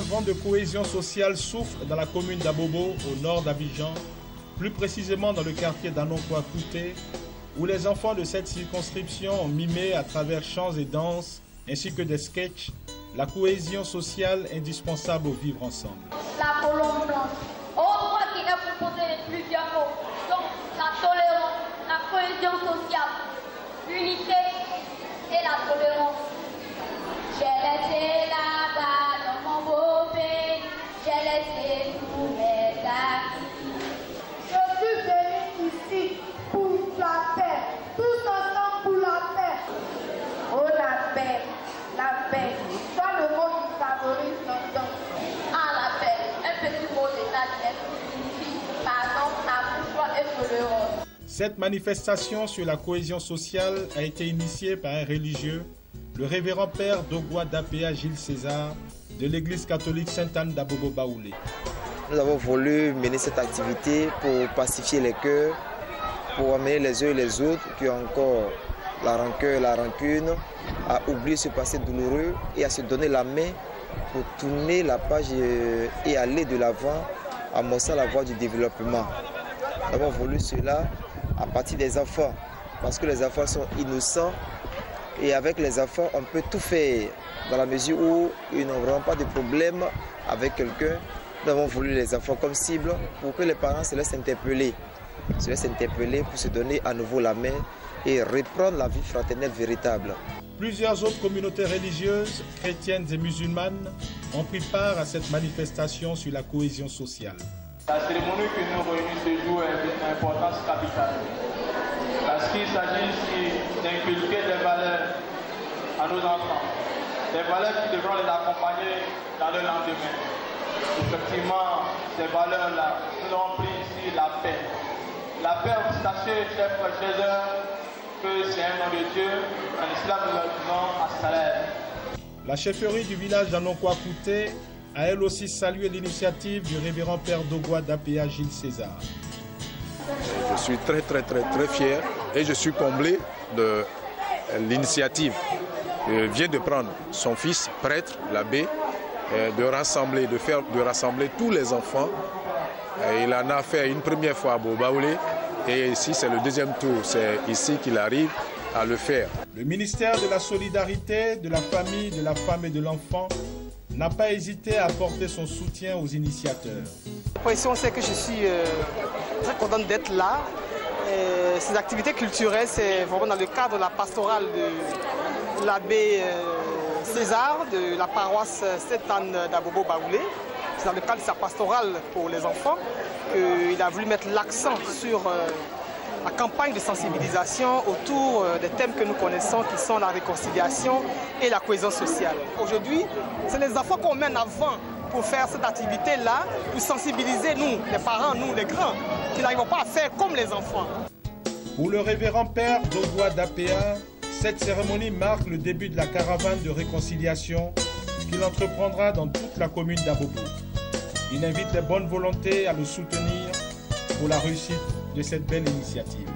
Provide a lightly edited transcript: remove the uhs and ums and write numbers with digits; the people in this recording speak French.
vent de cohésion sociale souffle dans la commune d'Abobo, au nord d'Abidjan, plus précisément dans le quartier d'Anonkwa-Kouté, où les enfants de cette circonscription ont mimé à travers chants et danses, ainsi que des sketchs, la cohésion sociale indispensable au vivre ensemble. La colombe blanche, autre qui est composée de plusieurs mots, donc la tolérance, la cohésion sociale, l'unité et la tolérance. J'ai laissé là-bas dans mon beau pays, j'ai laissé tous mes amis. Je suis venu ici pour la paix, tous ensemble pour la paix. Oh la paix, soit le mot qui favorise l'entente. Ah la paix, un petit mot d'état qui signifie pardon, amour, joie et tolérance. Cette manifestation sur la cohésion sociale a été initiée par un religieux, le révérend père Dogwa Dapea Gilles César, de l'église catholique Sainte-Anne d'Abobo Baoulé. Nous avons voulu mener cette activité pour pacifier les cœurs, pour amener les uns et les autres qui ont encore la rancœur et la rancune à oublier ce passé douloureux et à se donner la main pour tourner la page et aller de l'avant, amorcer la voie du développement. Nous avons voulu cela à partir des enfants, parce que les enfants sont innocents et avec les enfants on peut tout faire dans la mesure où ils n'ont vraiment pas de problème avec quelqu'un. Nous avons voulu les enfants comme cible pour que les parents se laissent interpeller pour se donner à nouveau la main et reprendre la vie fraternelle véritable. Plusieurs autres communautés religieuses, chrétiennes et musulmanes, ont pris part à cette manifestation sur la cohésion sociale. La cérémonie que nous réunissons ce jour est d'une importance capitale, parce qu'il s'agit ici d'inculquer des valeurs à nos enfants, des valeurs qui devront les accompagner dans le lendemain. Effectivement, ces valeurs-là, nous avons pris ici la paix. La paix, vous sachez, chers frères et sœurs, que c'est un nom de Dieu, en islam nous le disons à Salem. La chefferie du village d'Anonkwa-Kouté a elle aussi salué l'initiative du révérend père Dogwa Dapea Gilles César. Je suis très fier et je suis comblé de l'initiative. Il vient de prendre son fils, prêtre, l'abbé, de rassembler tous les enfants. Il en a fait une première fois à Bobaoulé et ici c'est le deuxième tour. C'est ici qu'il arrive à le faire. Le ministère de la Solidarité, de la Famille, de la Femme et de l'Enfant n'a pas hésité à apporter son soutien aux initiateurs. L'impression c'est que je suis très contente d'être là. Ces activités culturelles, c'est vraiment dans le cadre de la pastorale de l'abbé César de la paroisse Sainte-Anne d'Abobo Baoulé. C'est dans le cadre de sa pastorale pour les enfants qu'il a voulu mettre l'accent sur la campagne de sensibilisation autour des thèmes que nous connaissons qui sont la réconciliation et la cohésion sociale. Aujourd'hui, c'est les enfants qu'on mène avant pour faire cette activité-là, pour sensibiliser nous, les parents, nous, les grands, qui n'arrivent pas à faire comme les enfants. Pour le révérend père Dogwa Dapea, cette cérémonie marque le début de la caravane de réconciliation qu'il entreprendra dans toute la commune d'Abobo. Il invite les bonnes volontés à le soutenir pour la réussite de cette belle initiative.